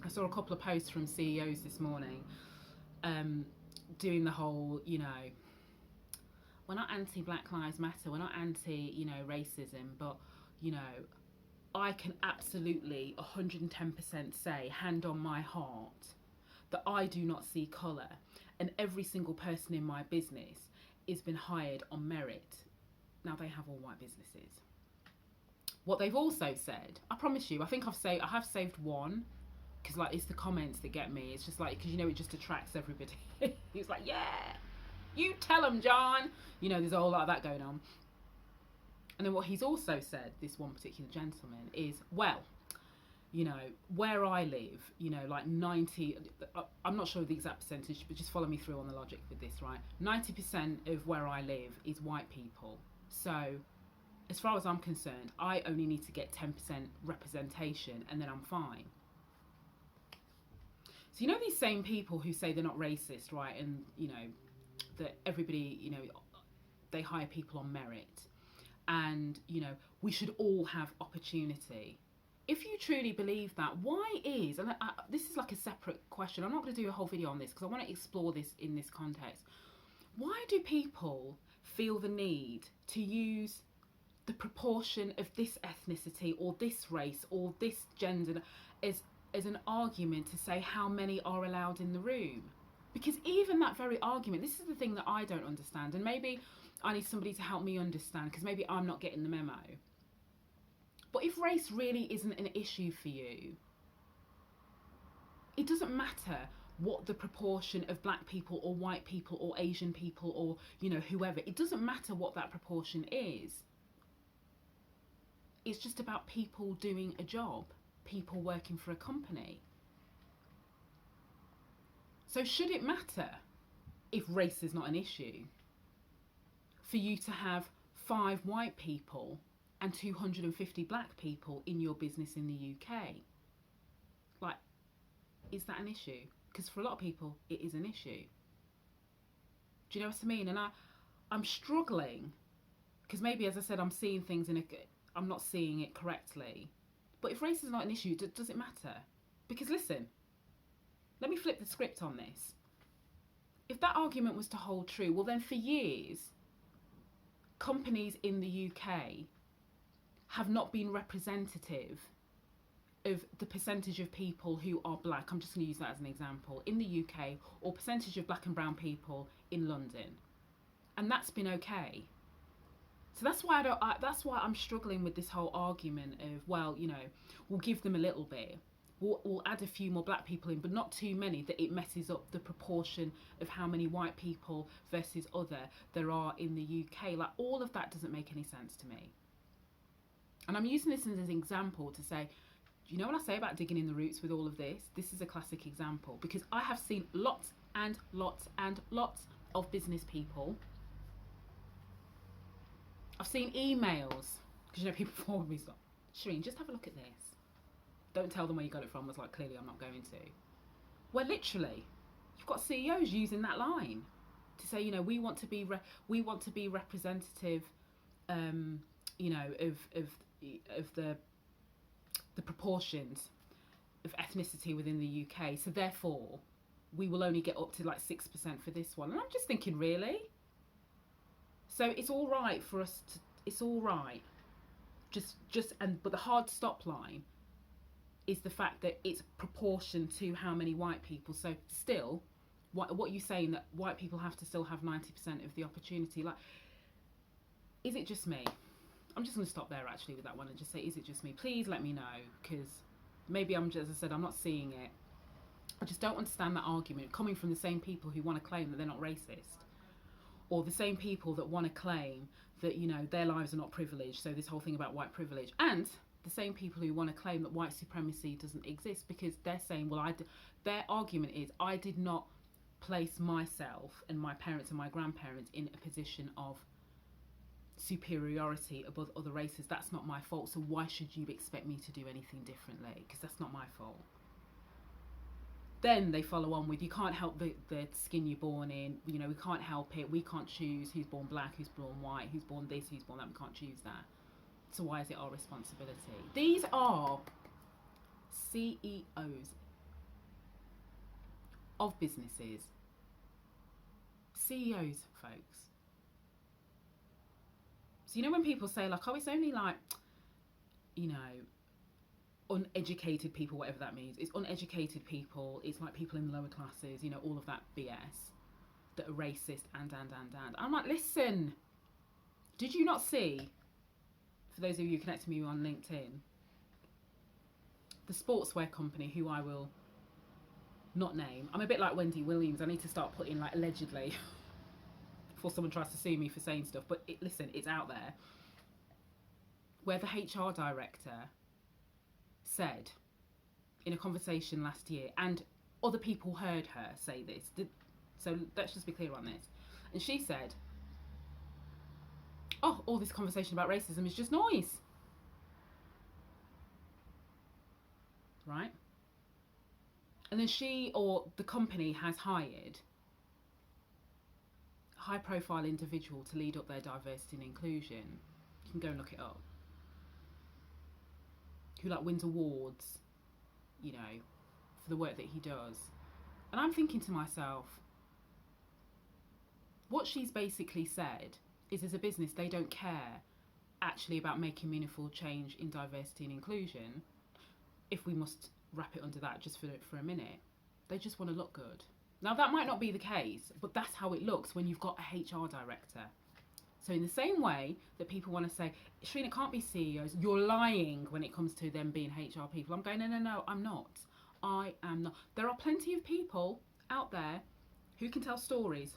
I saw a couple of posts from CEOs this morning, doing the whole, we're not anti-Black Lives Matter, we're not anti, racism, but, I can absolutely 110% say, hand on my heart, that I do not see colour, and every single person in my business has been hired on merit. Now, they have all white businesses. What they've also said, I promise you, I have saved one, because it's the comments that get me. It's just because it just attracts everybody. It's like, yeah, you tell them, John. There's a whole lot of that going on. And then what he's also said, this one particular gentleman, is, well, where I live, 90, I'm not sure of the exact percentage, but just follow me through on the logic with this, right? 90% of where I live is white people. So as far as I'm concerned, I only need to get 10% representation and then I'm fine. So these same people who say they're not racist, right? And, that everybody, they hire people on merit. And, we should all have opportunity. If you truly believe that, why is, and this is like a separate question, I'm not going to do a whole video on this because I want to explore this in this context. Why do people feel the need to use the proportion of this ethnicity or this race or this gender as an argument to say how many are allowed in the room? Because even that very argument, this is the thing that I don't understand, and maybe I need somebody to help me understand, because maybe I'm not getting the memo. But if race really isn't an issue for you, it doesn't matter what the proportion of black people or white people or Asian people or, whoever, it doesn't matter what that proportion is. It's just about people doing a job, people working for a company. So should it matter, if race is not an issue, for you to have 5 white people and 250 black people in your business in the UK? Is that an issue? Because for a lot of people, it is an issue. Do you know what I mean? And I'm struggling, because maybe, as I said, I'm seeing things I'm not seeing it correctly. But if race is not an issue, does it matter? Because listen, let me flip the script on this. If that argument was to hold true, well then for years, companies in the UK have not been representative of the percentage of people who are black, I'm just going to use that as an example, in the UK, or percentage of black and brown people in London. And that's been okay. So that's why that's why I'm struggling with this whole argument of, well, we'll give them a little bit. We'll add a few more black people in, but not too many that it messes up the proportion of how many white people versus other there are in the UK. All of that doesn't make any sense to me. And I'm using this as an example to say, do you know what I say about digging in the roots with all of this? This is a classic example, because I have seen lots and lots and lots of business people. I've seen emails, because people forward me stuff. Shereen, just have a look at this. Don't tell them where you got it from. I was like, clearly I'm not going to. Where literally, you've got CEOs using that line to say, we want to be representative, of the proportions of ethnicity within the UK. So therefore, we will only get up to 6% for this one. And I'm just thinking, really? So it's all right for us to, it's all right. But the hard stop line is the fact that it's proportion to how many white people. So still, what you saying, that white people have to still have 90% of the opportunity? Is it just me? I'm just going to stop there actually with that one and just say, is it just me? Please let me know, because maybe as I said, I'm not seeing it. I just don't understand that argument coming from the same people who want to claim that they're not racist, or the same people that want to claim that, their lives are not privileged. So this whole thing about white privilege, and the same people who want to claim that white supremacy doesn't exist, because they're saying, well, their argument is, I did not place myself and my parents and my grandparents in a position of superiority above other races. That's not my fault. So why should you expect me to do anything differently? Because that's not my fault. Then they follow on with, you can't help the skin you're born in. We can't help it. We can't choose who's born black, who's born white, who's born this, who's born that. We can't choose that. So why is it our responsibility? These are CEOs of businesses, CEOs, folks. So, you know, when people say like, oh, it's only like, you know, uneducated people, whatever that means, it's uneducated people, it's like people in the lower classes, you know, all of that BS that are racist and. I'm like, listen, did you not see, for those of you connecting me on LinkedIn, the sportswear company, who I will not name. I'm a bit like Wendy Williams. I need to start putting like allegedly before someone tries to sue me for saying stuff. But listen, it's out there. Where the HR director said in a conversation last year, and other people heard her say this. So let's just be clear on this. And she said, oh, all this conversation about racism is just noise. Right? And then she or the company has hired a high profile individual to lead up their diversity and inclusion. You can go and look it up. Who like wins awards, you know, for the work that he does. And I'm thinking to myself, what she's basically said is, as a business, they don't care actually about making meaningful change in diversity and inclusion, if we must wrap it under that just for a minute. They just want to look good. Now, that might not be the case, but that's how it looks when you've got a HR director. So in the same way that people want to say, Shereen, it can't be CEOs, you're lying when it comes to them being HR people. I'm going, no, I'm not. I am not. There are plenty of people out there who can tell stories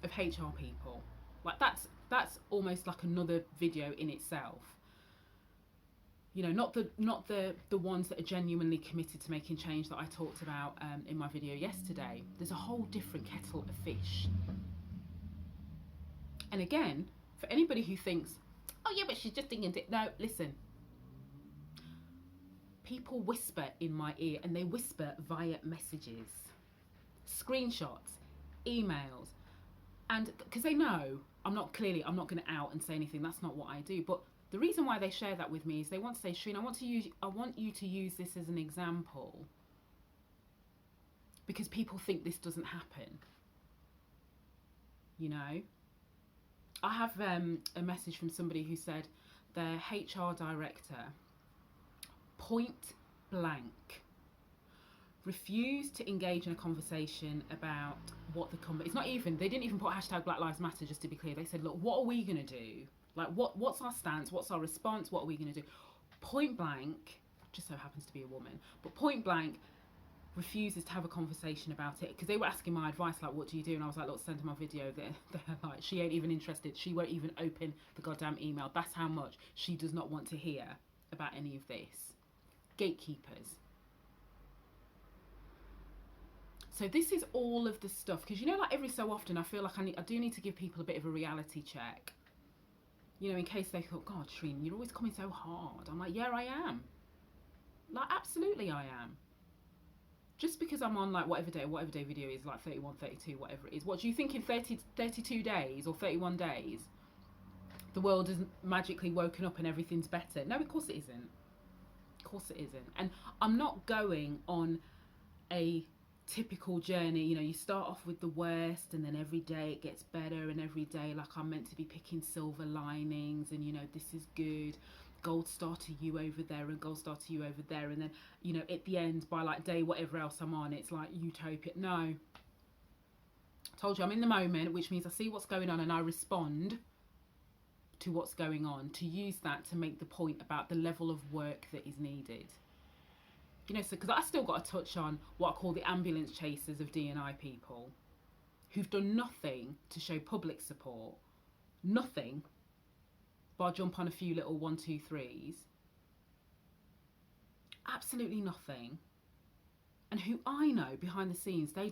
of HR people. Like that's almost like another video in itself. You know, not the ones that are genuinely committed to making change that I talked about in my video yesterday. There's a whole different kettle of fish. And again, for anybody who thinks, oh yeah, but she's just thinking, no, listen. People whisper in my ear, and they whisper via messages, screenshots, emails, and because they know I'm not going to out and say anything. That's not what I do. But the reason why they share that with me is they want to say, Shereen, I want you to use this as an example, because people think this doesn't happen. You know, I have a message from somebody who said their HR director, point blank, refused to engage in a conversation about what the company. It's not even. They didn't even put hashtag Black Lives Matter. Just to be clear, they said, look, what are we going to do? Like, what's our stance? What's our response? What are we going to do? Point blank, just so happens to be a woman, but point blank refuses to have a conversation about it, because they were asking my advice, like, what do you do? And I was like, look, send her my video. They're like, she ain't even interested. She won't even open the goddamn email. That's how much she does not want to hear about any of this. Gatekeepers. So this is all of the stuff, because, you know, like every so often I feel like I do need to give people a bit of a reality check. You know, in case they thought, God, Shereen, you're always coming so hard. I'm like, yeah, I am. Like, absolutely I am. Just because I'm on like whatever day video is, like 31, 32, whatever it is. What do you think in 32 days or 31 days, the world has magically woken up and everything's better? No, of course it isn't. Of course it isn't. And I'm not going on a typical journey. You know, you start off with the worst and then every day it gets better, and every day like I'm meant to be picking silver linings, and you know, this is good, gold star to you over there and gold star to you over there, and then, you know, at the end, by like day whatever else I'm on, it's like utopia. No, I told you I'm in the moment, which means I see what's going on and I respond to what's going on, to use that to make the point about the level of work that is needed. You know, so because I still got to touch on what I call the ambulance chasers of D&I people, who've done nothing to show public support, nothing, but jump on a few little 1, 2, 3s, absolutely nothing, and who I know behind the scenes, they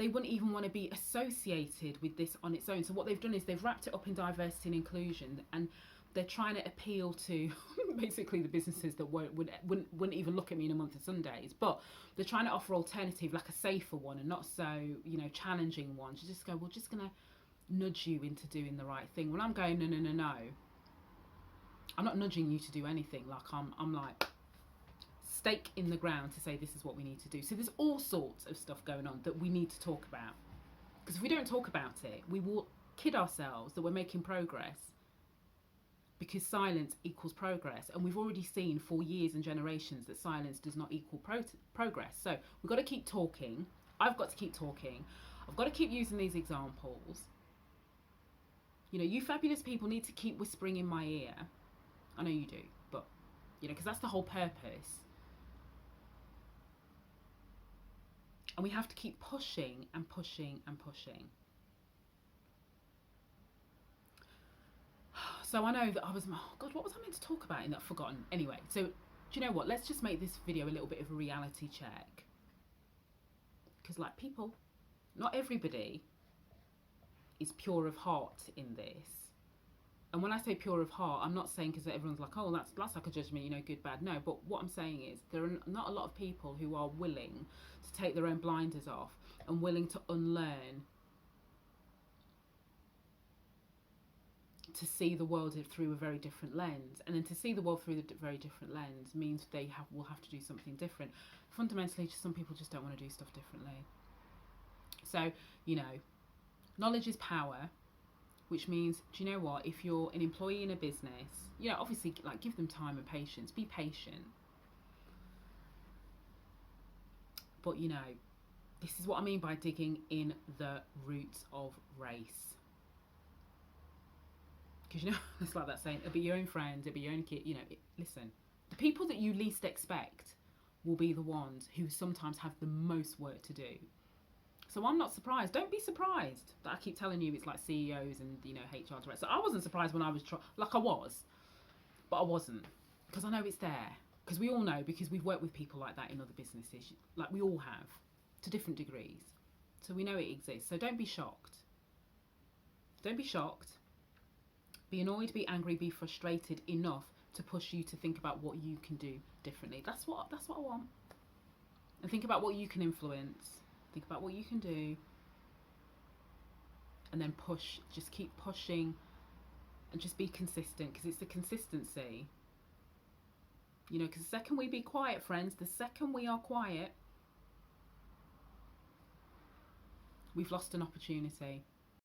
wouldn't even want to be associated with this on its own. So what they've done is they've wrapped it up in diversity and inclusion, and they're trying to appeal to basically the businesses that wouldn't even look at me in a month of Sundays, but they're trying to offer alternative, like a safer one, and not so, you know, challenging one, to just go, we're just gonna nudge you into doing the right thing. When I'm going, no, I'm not nudging you to do anything. Like I'm like, stake in the ground to say this is what we need to do. So there's all sorts of stuff going on that we need to talk about. Because if we don't talk about it, we will kid ourselves that we're making progress, because silence equals progress. And we've already seen for years and generations that silence does not equal progress. So we've got to keep talking. I've got to keep talking. I've got to keep using these examples. You know, you fabulous people need to keep whispering in my ear. I know you do, but, you know, because that's the whole purpose. And we have to keep pushing and pushing and pushing. So I know that I was, oh God, what was I meant to talk about in that? Forgotten. Anyway, so do you know what? Let's just make this video a little bit of a reality check. Because like people, not everybody is pure of heart in this. And when I say pure of heart, I'm not saying because everyone's like, oh, that's like a judgment, you know, good, bad. No, but what I'm saying is there are not a lot of people who are willing to take their own blinders off and willing to unlearn, to see the world through a very different lens. And then to see the world through a very different lens means they will have to do something different. Fundamentally, just some people just don't want to do stuff differently. So, you know, knowledge is power, which means, do you know what? If you're an employee in a business, you know, obviously, like, give them time and patience. Be patient. But, you know, this is what I mean by digging in the roots of race. Because, you know, it's like that saying, it'll be your own friend, it'll be your own kid. You know, listen, the people that you least expect will be the ones who sometimes have the most work to do. So I'm not surprised. Don't be surprised that I keep telling you it's like CEOs and, you know, HR directors. So I wasn't surprised when I was like I was, but I wasn't, because I know it's there. Because we all know, because we've worked with people like that in other businesses, like we all have, to different degrees. So we know it exists. So don't be shocked. Don't be shocked. Be annoyed, be angry, be frustrated enough to push you to think about what you can do differently. That's what I want. And think about what you can influence. Think about what you can do, and then push. Just keep pushing, and just be consistent, because it's the consistency. You know, because the second we be quiet, friends, the second we are quiet, we've lost an opportunity.